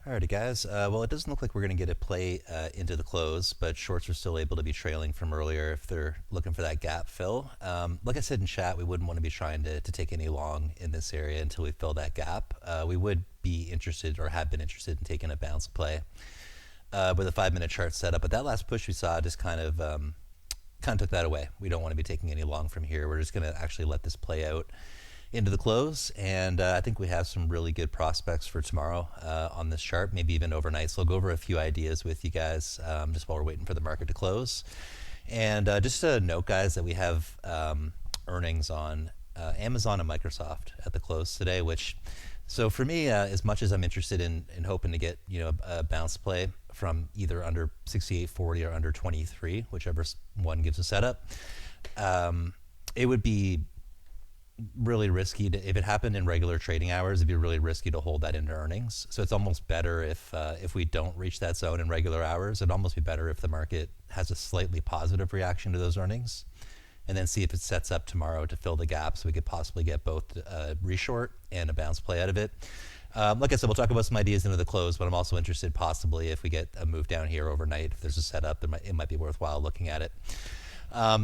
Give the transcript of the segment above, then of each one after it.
Alrighty, guys. Well, it doesn't look like we're going to get a play into the close, but shorts are still able to be trailing from earlier if they're looking for that gap fill. Like I said in chat, we wouldn't want to be trying to take any long in this area until we fill that gap. We would be interested or have been interested in taking a bounce play with a 5-minute chart setup, but that last push we saw just kind of took that away. We don't want to be taking any long from here. We're just going to actually let this play out into the close, and I think we have some really good prospects for tomorrow on this chart, maybe even overnight. So I'll go over a few ideas with you guys just while we're waiting for the market to close. And just a note, guys, that we have earnings on Amazon and Microsoft at the close today, which, so for me, as much as I'm interested in hoping to get a bounce play from either under 68.40 or under 23, whichever one gives a setup, it would be really risky if it happened in regular trading hours. It'd be really risky to hold that into earnings. So it's almost better if we don't reach that zone in regular hours. It'd almost be better if the market has a slightly positive reaction to those earnings, and then see if it sets up tomorrow to fill the gap, so we could possibly get both a reshort and a bounce play out of it. Like I said, we'll talk about some ideas into the close, but I'm also interested possibly if we get a move down here overnight, if there's a setup, it might be worthwhile looking at it.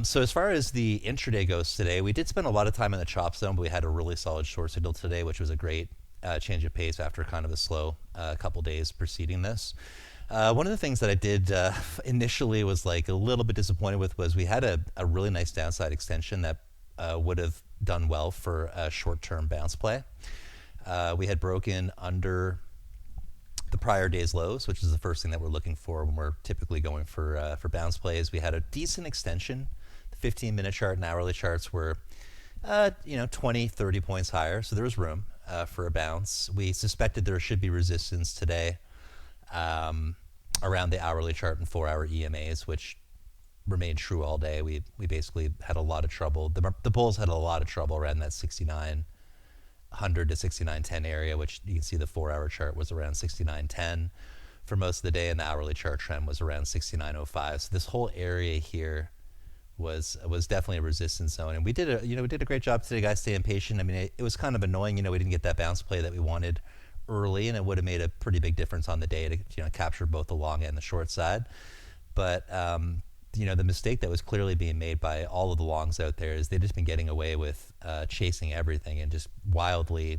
So as far as the intraday goes today, we did spend a lot of time in the chop zone, but we had a really solid short signal today, which was a great change of pace after kind of a slow couple days preceding this. One of the things that I did initially was like a little bit disappointed with was we had a really nice downside extension that would have done well for a short-term bounce play. We had broken under the prior day's lows, which is the first thing that we're looking for when we're typically going for bounce plays. We had a decent extension. The 15-minute chart and hourly charts were 20, 30 points higher, so there was room for a bounce. We suspected there should be resistance today around the hourly chart and 4-hour EMAs, which remained true all day. We basically had a lot of trouble. The bulls had a lot of trouble around that 6900 to 6910 area, which you can see the 4-hour chart was around 6910 for most of the day, and the hourly chart trend was around 6905. So this whole area here was definitely a resistance zone, and we did a great job today, guys, staying patient. I mean, it was kind of annoying, we didn't get that bounce play that we wanted early, and it would have made a pretty big difference on the day to capture both the long and the short side. But the mistake that was clearly being made by all of the longs out there is they've just been getting away with chasing everything and just wildly,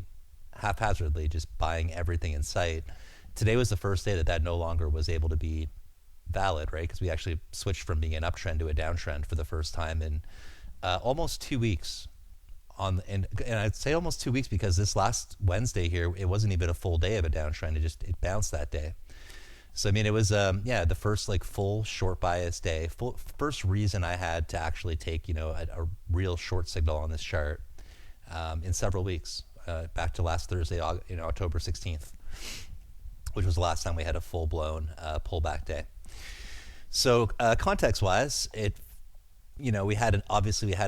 haphazardly, just buying everything in sight. Today was the first day that no longer was able to be valid, right? Because we actually switched from being an uptrend to a downtrend for the first time in almost 2 weeks. And I'd say almost 2 weeks because this last Wednesday here, it wasn't even a full day of a downtrend. It bounced that day. So I mean, it was the first full short bias day. First reason I had to actually take a real short signal on this chart in several weeks, back to last Thursday, October 16th, which was the last time we had a full blown pullback day. So context-wise, we had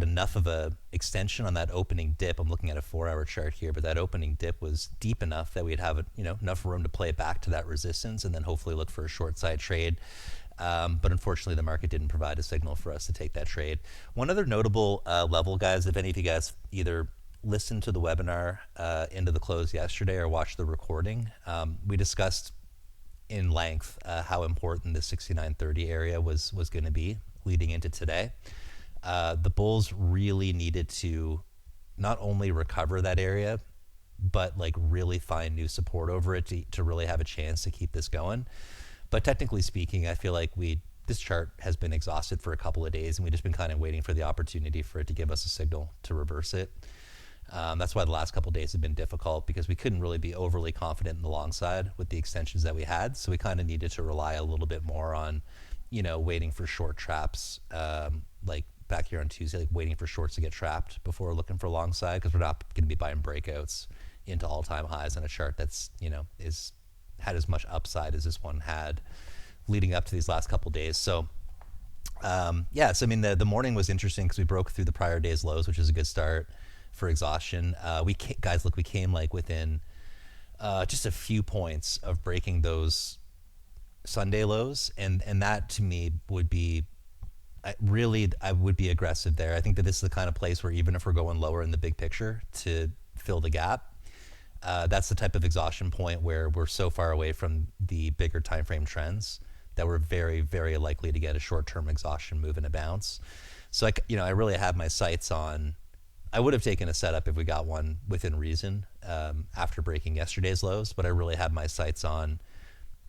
enough of a extension on that opening dip. I'm looking at a 4-hour chart here, but that opening dip was deep enough that we'd have enough room to play back to that resistance and then hopefully look for a short side trade. But unfortunately, the market didn't provide a signal for us to take that trade. One other notable level, guys, if any of you guys either listened to the webinar into the close yesterday or watched the recording, we discussed in length how important the 6930 area was going to be leading into today. The bulls really needed to not only recover that area, but really find new support over it to really have a chance to keep this going. But technically speaking, I feel like this chart has been exhausted for a couple of days, and we've just been kind of waiting for the opportunity for it to give us a signal to reverse it. That's why the last couple of days have been difficult, because we couldn't really be overly confident in the long side with the extensions that we had. So we kind of needed to rely a little bit more on waiting for short traps, like back here on Tuesday, waiting for shorts to get trapped before looking for long side, because we're not going to be buying breakouts into all-time highs on a chart that's had as much upside as this one had leading up to these last couple days. So so I mean, the morning was interesting because we broke through the prior day's lows, which is a good start for exhaustion. We came within just a few points of breaking those Sunday lows, and that to me would be I would be aggressive there. I think that this is the kind of place where even if we're going lower in the big picture to fill the gap, That's the type of exhaustion point where we're so far away from the bigger time frame trends that we're very, very likely to get a short-term exhaustion move and a bounce. So I really have my sights on. I would have taken a setup if we got one within reason after breaking yesterday's lows, but I really have my sights on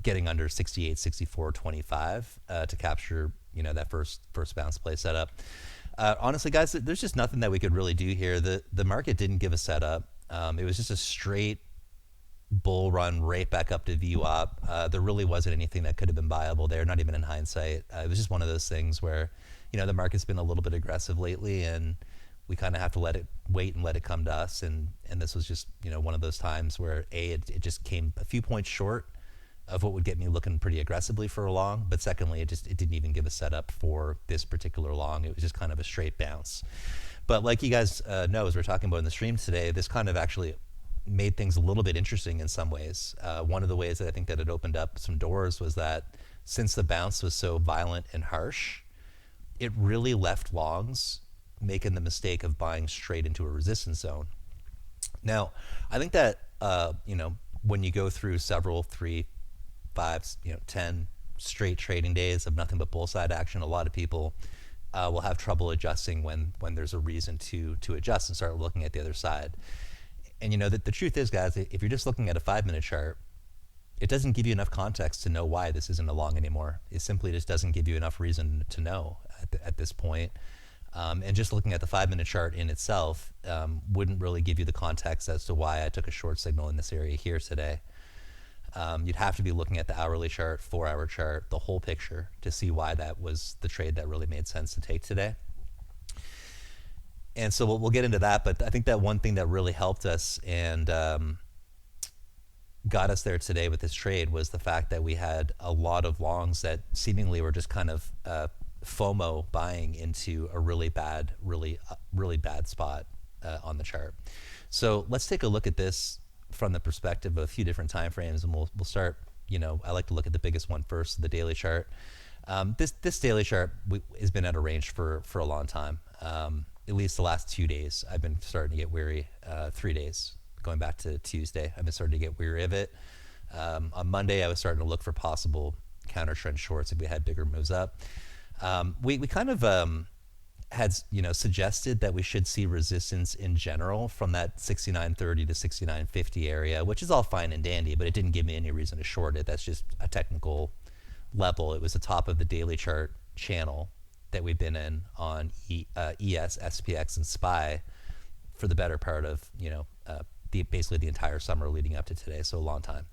getting under 68, 64, 25 to capture that first bounce play setup. Honestly, guys, there's just nothing that we could really do here. The market didn't give a setup. It was just a straight bull run right back up to VWAP. There really wasn't anything that could have been viable there, not even in hindsight. It was just one of those things where the market's been a little bit aggressive lately, and we kind of have to let it wait and let it come to us. And this was just one of those times where it just came a few points short of what would get me looking pretty aggressively for a long, but secondly, it didn't even give a setup for this particular long. It was just kind of a straight bounce. But like you guys know, as we're talking about in the stream today, this kind of actually made things a little bit interesting in some ways. One of the ways that I think that it opened up some doors was that since the bounce was so violent and harsh, it really left longs making the mistake of buying straight into a resistance zone. Now, I think that when you go through several 3, 5, 10 straight trading days of nothing but bull side action, a lot of people will have trouble adjusting when there's a reason to adjust and start looking at the other side. And the truth is, guys, if you're just looking at a 5-minute chart, it doesn't give you enough context to know why this isn't a long anymore. It simply just doesn't give you enough reason to know at this point. And just looking at the 5-minute chart in itself wouldn't really give you the context as to why I took a short signal in this area here today. You'd have to be looking at the hourly chart, 4-hour chart, the whole picture to see why that was the trade that really made sense to take today. And so we'll get into that, but I think that one thing that really helped us and got us there today with this trade was the fact that we had a lot of longs that seemingly were just kind of FOMO buying into a really bad spot on the chart. So let's take a look at this from the perspective of a few different time frames, and we'll start. I like to look at the biggest one first, the daily chart. This daily chart has been at a range for a long time. At least the last 2 days, I've been starting to get weary. 3 days, going back to Tuesday, I've been starting to get weary of it. On Monday, I was starting to look for possible counter trend shorts if we had bigger moves up. We kind of had suggested that we should see resistance in general from that 69.30 to 69.50 area, which is all fine and dandy, but it didn't give me any reason to short it. That's just a technical level. It was the top of the daily chart channel that we've been in on ES, SPX, and SPY for the better part of basically the entire summer leading up to today, so a long time.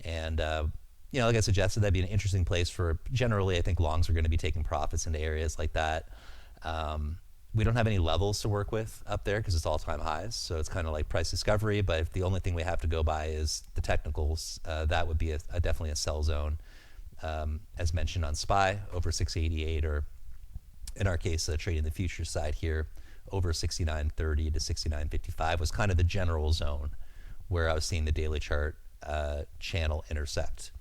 And like I suggested, that'd be an interesting place for generally. I think longs are going to be taking profits into areas like that. We don't have any levels to work with up there because it's all-time highs, so it's kind of like price discovery. But if the only thing we have to go by is the technicals, that would be definitely a sell zone, as mentioned on SPY over 688, or in our case, trading the futures side here over 69.30 to 69.55 was kind of the general zone where I was seeing the daily chart channel intersect.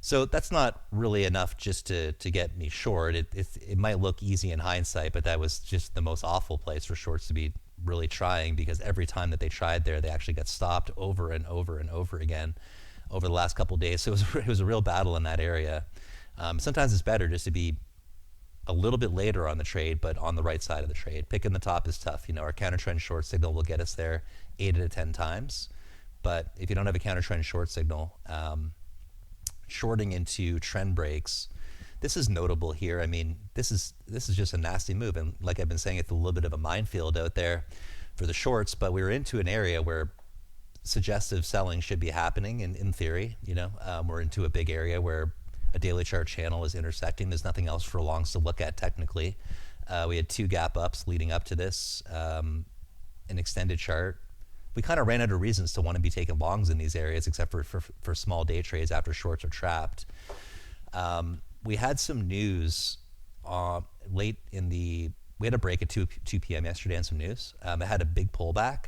So that's not really enough just to get me short. It might look easy in hindsight, but that was just the most awful place for shorts to be really trying, because every time that they tried there, they actually got stopped over and over and over again over the last couple of days. So it was a real battle in that area. Sometimes it's better just to be a little bit later on the trade, but on the right side of the trade. Picking the top is tough. Our counter trend short signal will get us there 8 out of 10 times. But if you don't have a counter trend short signal, shorting into trend breaks, this is notable here. I mean, this is just a nasty move, and like I've been saying, it's a little bit of a minefield out there for the shorts. But we're into an area where suggestive selling should be happening. In theory, we're into a big area where a daily chart channel is intersecting. There's nothing else for longs to look at technically. We had 2 gap ups leading up to this, an extended chart. We kind of ran out of reasons to want to be taking longs in these areas, except for small day trades after shorts are trapped. We had some news late in we had a break at 2 p.m. yesterday and some news. It had a big pullback.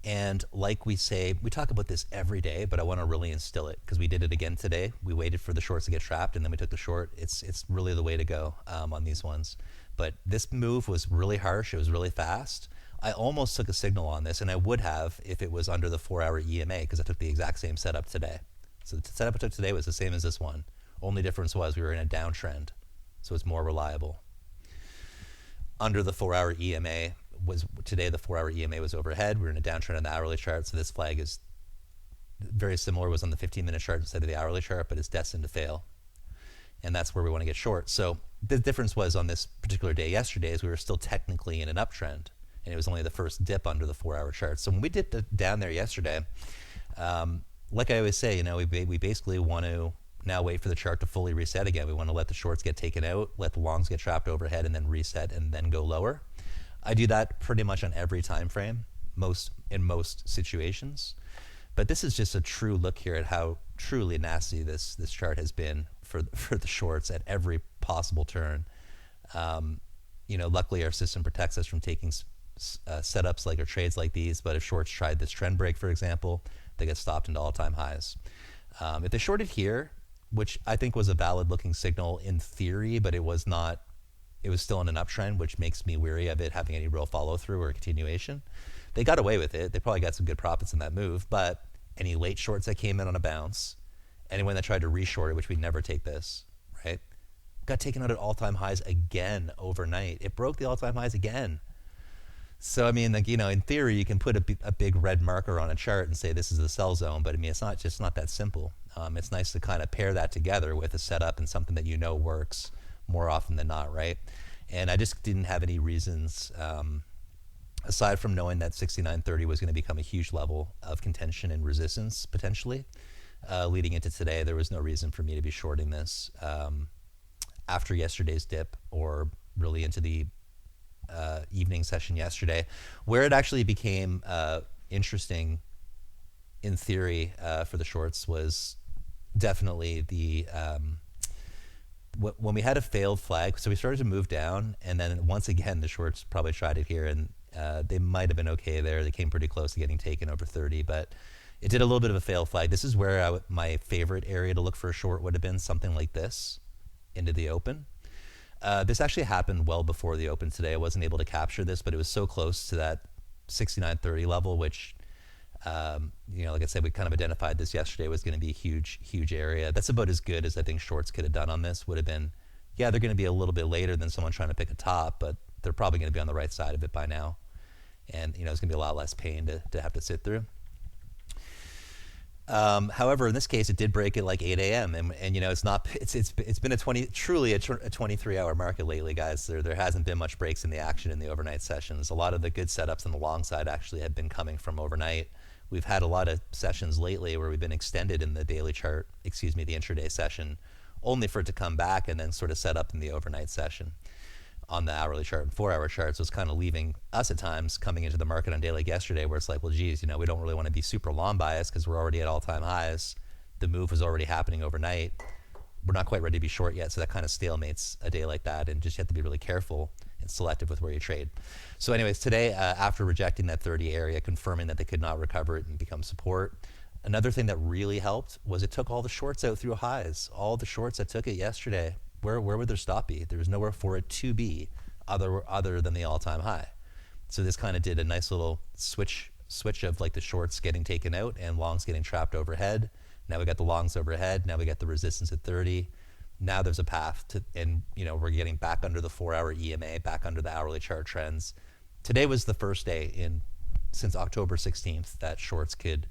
And like we say, we talk about this every day, but I want to really instill it because we did it again today. We waited for the shorts to get trapped, and then we took the short. It's really the way to go on these ones. But this move was really harsh. It was really fast. I almost took a signal on this, and I would have if it was under the 4-hour EMA, because I took the exact same setup today. So the setup I took today was the same as this one. Only difference was we were in a downtrend, so it's more reliable. Under the 4-hour EMA was today. The 4-hour EMA was overhead. We were in a downtrend on the hourly chart, so this flag is very similar. It was on the 15-minute chart instead of the hourly chart, but it's destined to fail, and that's where we want to get short. So the difference was on this particular day yesterday is we were still technically in an uptrend, and it was only the first dip under the 4-hour chart. So when we dipped down there yesterday, like I always say, we basically want to now wait for the chart to fully reset again. We want to let the shorts get taken out, let the longs get trapped overhead, and then reset and then go lower. I do that pretty much on every time frame, in most situations. But this is just a true look here at how truly nasty this chart has been for the shorts at every possible turn. Luckily our system protects us from taking setups like or trades like these, but if shorts tried this trend break, for example, they get stopped into all-time highs. If they shorted here, which I think was a valid looking signal in theory, but it was not, it was still in an uptrend, which makes me weary of it having any real follow through or continuation. They got away with it. They probably got some good profits in that move, but any late shorts that came in on a bounce, anyone that tried to reshort it, which we never take this, right, got taken out at all-time highs again overnight. It broke the all-time highs again. So, I mean, in theory, you can put a big red marker on a chart and say this is the sell zone, but I mean, it's not that simple. It's nice to kind of pair that together with a setup and something that works more often than not, right? And I just didn't have any reasons, aside from knowing that 69.30 was going to become a huge level of contention and resistance, potentially. Leading into today, there was no reason for me to be shorting this after yesterday's dip or really into the evening session yesterday. Where it actually became interesting in theory for the shorts was definitely the when we had a failed flag. So we started to move down, and then once again the shorts probably tried it here, and they might have been okay there. They came pretty close to getting taken over 30, but it did a little bit of a failed flag. This is where my favorite area to look for a short would have been something like this into the open. This actually happened well before the open today. I wasn't able to capture this, but it was so close to that 69.30 level, which, like I said, we kind of identified this yesterday was going to be a huge, huge area. That's about as good as I think shorts could have done on this. Would have been, yeah, they're going to be a little bit later than someone trying to pick a top, but they're probably going to be on the right side of it by now. And, it's going to be a lot less pain to have to sit through. However, in this case, it did break at like 8 a.m. and it's been truly a 23-hour market lately, guys. There hasn't been much breaks in the action in the overnight sessions. A lot of the good setups on the long side actually have been coming from overnight. We've had a lot of sessions lately where we've been extended in the daily chart, the intraday session, only for it to come back and then sort of set up in the overnight session on the hourly chart and 4-hour charts. Was kind of leaving us at times coming into the market on day like yesterday where it's like, well, geez, we don't really want to be super long biased because we're already at all-time highs. The move was already happening overnight. We're not quite ready to be short yet, so that kind of stalemates a day like that, and just you have to be really careful and selective with where you trade. So anyways, today, after rejecting that 30 area, confirming that they could not recover it and become support, another thing that really helped was it took all the shorts out through highs. All the shorts that took it yesterday, where would their stop be? There was nowhere for it to be other than the all-time high. So this kind of did a nice little switch of like the shorts getting taken out and longs getting trapped overhead. Now we got the longs overhead. Now we got the resistance at 30. Now there's a path to, and we're getting back under the 4-hour EMA, back under the hourly chart trends. Today was the first day since October 16th that shorts could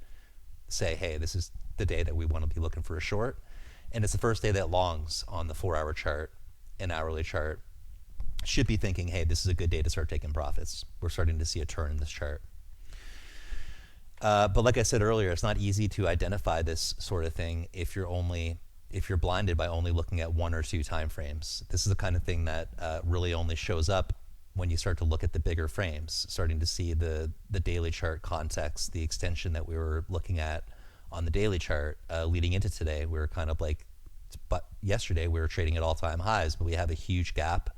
say, hey, this is the day that we want to be looking for a short. And it's the first day that longs on the 4-hour chart and hourly chart should be thinking, hey, this is a good day to start taking profits. We're starting to see a turn in this chart. But like I said earlier, it's not easy to identify this sort of thing if you're blinded by only looking at 1 or 2 time frames. This is the kind of thing that really only shows up when you start to look at the bigger frames, starting to see the daily chart context, the extension that we were looking at on the daily chart leading into today. We were kind of like, but yesterday we were trading at all-time highs, but we have a huge gap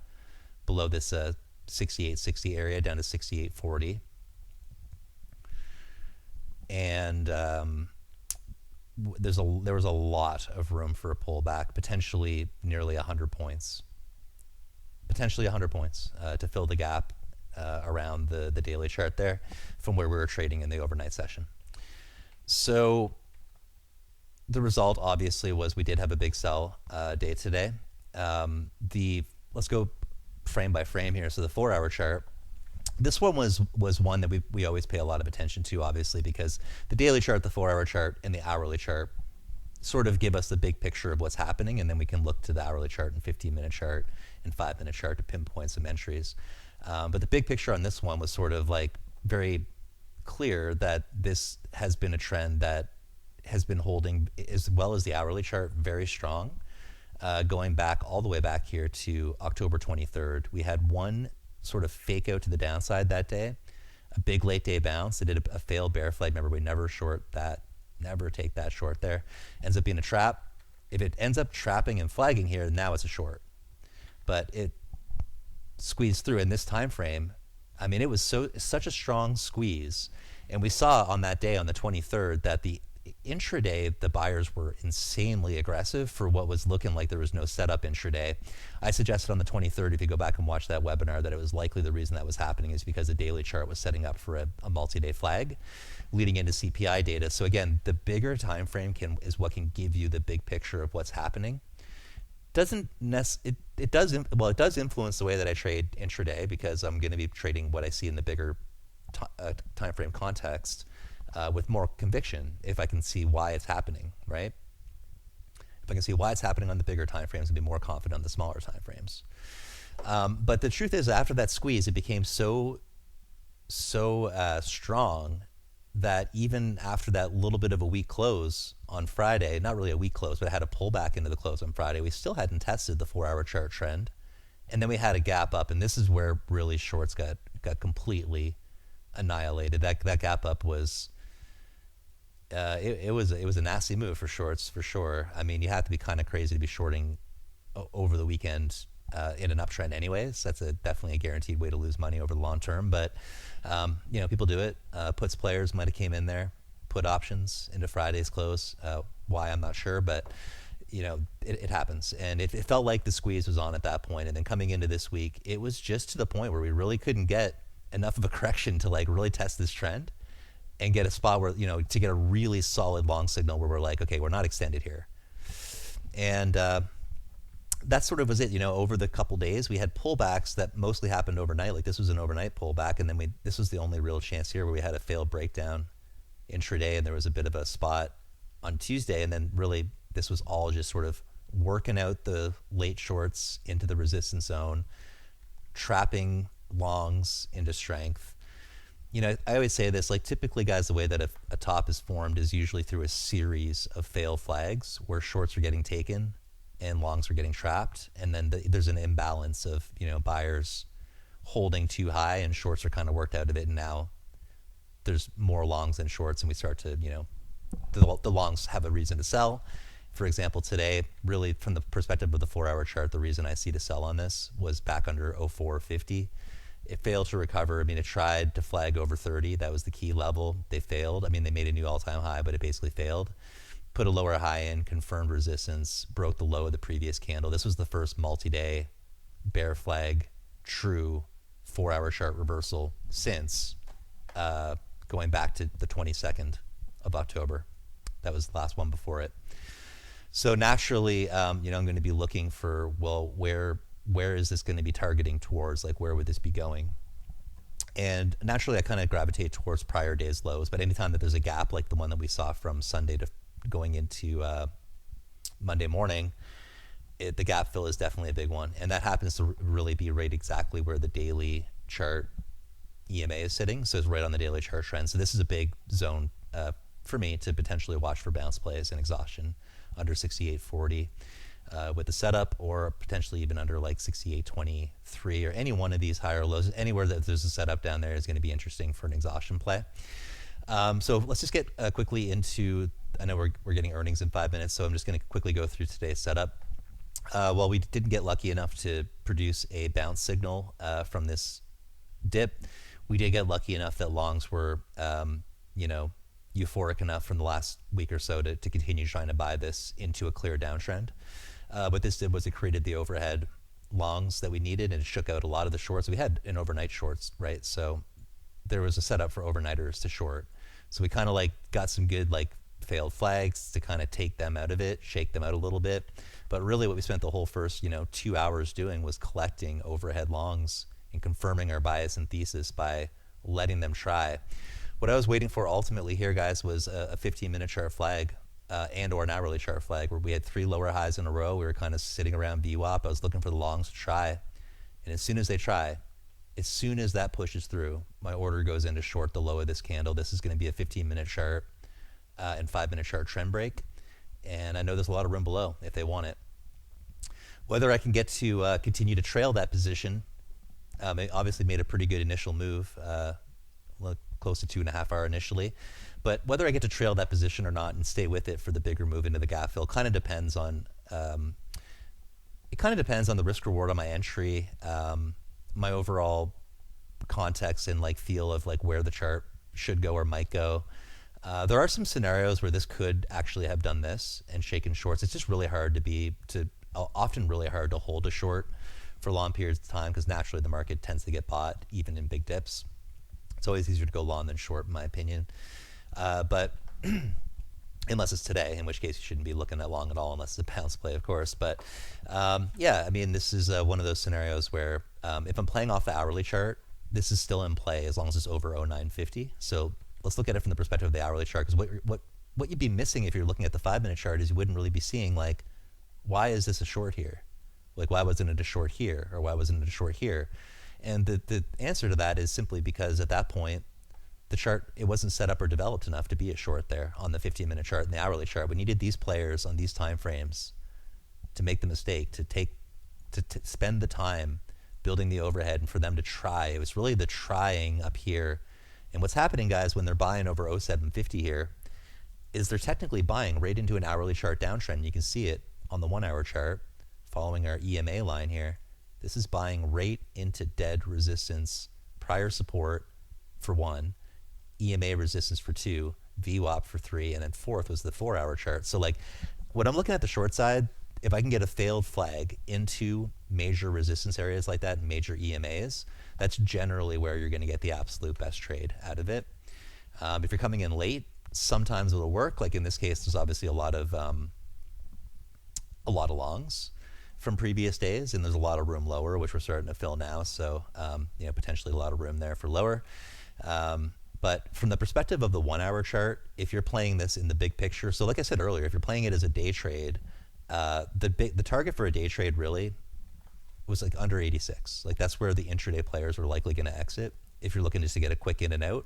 below this 68.60 area down to 68.40. And there was a lot of room for a pullback, potentially nearly 100 points. Potentially 100 points to fill the gap around the daily chart there from where we were trading in the overnight session. So the result obviously was we did have a big sell day today. Let's go frame by frame here. So the 4-hour chart, this one was one that we always pay a lot of attention to, obviously, because the daily chart, the 4-hour chart, and the hourly chart sort of give us the big picture of what's happening, and then we can look to the hourly chart and 15-minute chart and 5-minute chart to pinpoint some entries. But the big picture on this one was sort of like very clear that this has been a trend that has been holding, as well as the hourly chart, very strong. Going back all the way back here to October 23rd, we had one sort of fake out to the downside that day, a big late day bounce. It did a failed bear flag. Remember, we never short that, never take that short there. Ends up being a trap. If it ends up trapping and flagging here, now it's a short. But it squeezed through in this time frame. I mean, it was such a strong squeeze. And we saw on that day, on the 23rd, that the intraday, the buyers were insanely aggressive for what was looking like there was no setup intraday. I suggested on the 23rd, if you go back and watch that webinar, that it was likely the reason that was happening is because the daily chart was setting up for a multi-day flag leading into CPI data. So again, the bigger time frame is what can give you the big picture of what's happening. It does influence the way that I trade intraday, because I'm going to be trading what I see in the bigger time frame context with more conviction if I can see why it's happening, right? If I can see why it's happening on the bigger time frames, I'll be more confident on the smaller time frames. But the truth is, after that squeeze, it became so strong that even after that little bit of a weak close on Friday, not really a weak close, but it had a pullback into the close on Friday, we still hadn't tested the 4-hour chart trend. And then we had a gap up, and this is where really shorts got completely annihilated. That gap up was it was a nasty move for shorts, for sure. I mean, you have to be kind of crazy to be shorting over the weekend in an uptrend anyways. That's definitely a guaranteed way to lose money over the long term. But people do it. Puts players might have came in there, put options into Friday's close. Why, I'm not sure, but it happens. And it felt like the squeeze was on at that point. And then coming into this week, it was just to the point where we really couldn't get enough of a correction to like really test this trend and get a spot where, to get a really solid long signal where we're like, okay, we're not extended here. And that sort of was it. Over the couple days, we had pullbacks that mostly happened overnight. Like this was an overnight pullback, and then this was the only real chance here where we had a failed breakdown intraday, and there was a bit of a spot on Tuesday, and then really this was all just sort of working out the late shorts into the resistance zone, trapping longs into strength. I always say this, like typically, guys, the way that a top is formed is usually through a series of fail flags where shorts are getting taken and longs are getting trapped, and then there's an imbalance of buyers holding too high and shorts are kind of worked out of it, and now there's more longs than shorts, and we start to the longs have a reason to sell. For example, today, really from the perspective of the 4-hour chart, the reason I see to sell on this was back under 0450. It failed to recover. I mean, it tried to flag over 30. That was the key level. They failed. I mean, they made a new all-time high, but it basically failed. Put a lower high in, confirmed resistance, broke the low of the previous candle. This was the first multi-day bear flag, true 4-hour chart reversal since going back to the 22nd of October. That was the last one before it. So naturally, I'm going to be looking for, well, where is this going to be targeting towards? Like, where would this be going? And naturally, I kind of gravitate towards prior day's lows. But anytime that there's a gap like the one that we saw from Sunday to going into Monday morning, the gap fill is definitely a big one. And that happens to really be right exactly where the daily chart EMA is sitting. So it's right on the daily chart trend. So this is a big zone for me to potentially watch for bounce plays and exhaustion under 68.40 with the setup, or potentially even under like 68.23 or any one of these higher lows. Anywhere that there's a setup down there is going to be interesting for an exhaustion play. So let's just get quickly into, I know we're getting earnings in 5 minutes, so I'm just going to quickly go through today's setup. Well, we didn't get lucky enough to produce a bounce signal from this dip. We did get lucky enough that longs were, euphoric enough from the last week or so to continue trying to buy this into a clear downtrend. What this did was it created the overhead longs that we needed, and it shook out a lot of the shorts. We had an overnight shorts, right? So there was a setup for overnighters to short. So we kind of like got some good like failed flags to kind of take them out of it, shake them out a little bit. But really what we spent the whole first, 2 hours doing was collecting overhead longs and confirming our bias and thesis by letting them try. What I was waiting for ultimately here, guys, was a 15-minute chart flag and or an hourly chart flag where we had 3 lower highs in a row. We were kind of sitting around VWAP. I was looking for the longs to try. And as soon as they try, as soon as that pushes through, my order goes into short the low of this candle. This is going to be a 15-minute chart and 5-minute chart trend break. And I know there's a lot of room below if they want it. Whether I can get to continue to trail that position, it obviously made a pretty good initial move, close to 2.5 hour initially. But whether I get to trail that position or not and stay with it for the bigger move into the gap fill kind of depends on the risk reward on my entry, my overall context and like feel of like where the chart should go or might go. There are some scenarios where this could actually have done this and shaken shorts. It's just really hard often really hard to hold a short for long periods of time because naturally the market tends to get bought even in big dips. It's always easier to go long than short in my opinion. But unless it's today, in which case you shouldn't be looking at long at all unless it's a bounce play, of course. But yeah, I mean, this is one of those scenarios where if I'm playing off the hourly chart, this is still in play as long as it's over 0950. So let's look at it from the perspective of the hourly chart, because what you'd be missing if you're looking at the 5-minute chart is you wouldn't really be seeing like, why is this a short here? Like, why wasn't it a short here? Or why wasn't it a short here? And the answer to that is simply because at that point, the chart, it wasn't set up or developed enough to be a short there on the 15-minute chart and the hourly chart. We needed these players on these time frames to make the mistake, to spend the time building the overhead and for them to try. It was really the trying up here. And what's happening, guys, when they're buying over 0750 here is they're technically buying right into an hourly chart downtrend. You can see it on the 1-hour chart following our EMA line here. This is buying right into dead resistance, prior support for 1, EMA resistance for 2, VWAP for 3, and then 4th was the 4-hour chart. So like when I'm looking at the short side, if I can get a failed flag into major resistance areas like that, major EMAs, that's generally where you're going to get the absolute best trade out of it. If you're coming in late, sometimes it'll work. Like in this case, there's obviously a lot of longs from previous days, and there's a lot of room lower, which we're starting to fill now. So potentially a lot of room there for lower. But from the perspective of the 1-hour chart, if you're playing this in the big picture, so like I said earlier, if you're playing it as a day trade, the target for a day trade really was like under 86. Like that's where the intraday players were likely going to exit if you're looking just to get a quick in and out,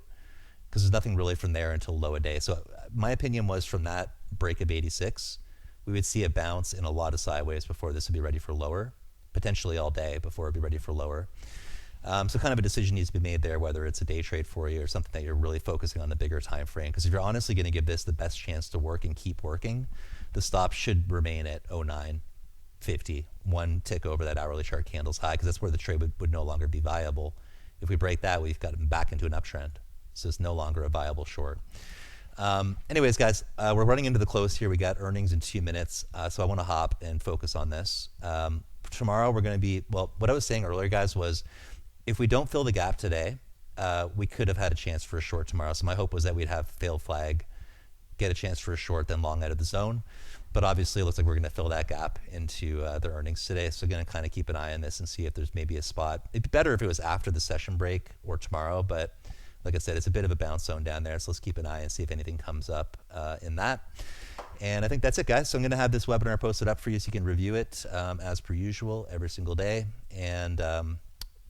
because there's nothing really from there until low a day. So my opinion was from that break of 86, we would see a bounce in a lot of sideways before this would be ready for lower, potentially all day before it'd be ready for lower. So kind of a decision needs to be made there, whether it's a day trade for you or something that you're really focusing on the bigger time frame. Because if you're honestly going to give this the best chance to work and keep working, the stop should remain at 0950, 1 tick over that hourly chart candle's high, because that's where the trade would no longer be viable. If we break that, we've got back into an uptrend. So it's no longer a viable short. Anyways, guys, we're running into the close here. We got earnings in 2 minutes, so I want to hop and focus on this. Tomorrow we're going to be, well, what I was saying earlier, guys, was if we don't fill the gap today, we could have had a chance for a short tomorrow. So my hope was that we'd have failed flag, get a chance for a short, then long out of the zone. But obviously it looks like we're going to fill that gap into the earnings today. So going to kind of keep an eye on this and see if there's maybe a spot. It'd be better if it was after the session break or tomorrow, but like I said, it's a bit of a bounce zone down there. So let's keep an eye and see if anything comes up in that. And I think that's it, guys. So I'm going to have this webinar posted up for you so you can review it as per usual every single day. And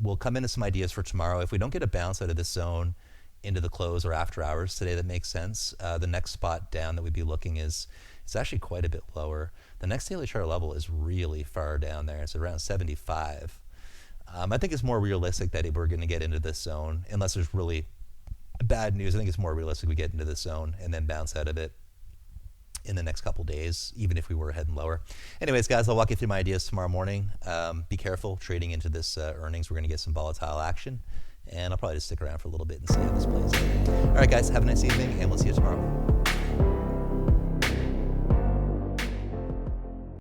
we'll come into some ideas for tomorrow. If we don't get a bounce out of this zone into the close or after hours today that makes sense, the next spot down that we'd be looking is it's actually quite a bit lower. The next daily chart level is really far down there. It's around 75. I think it's more realistic that we're going to get into this zone, unless there's really bad news. I think it's more realistic we get into this zone and then bounce out of it in the next couple days, even if we were heading lower. Anyways, guys, I'll walk you through my ideas tomorrow morning. Be careful trading into this earnings. We're going to get some volatile action, and I'll probably just stick around for a little bit and see how this plays out. All right, guys, have a nice evening, and we'll see you tomorrow.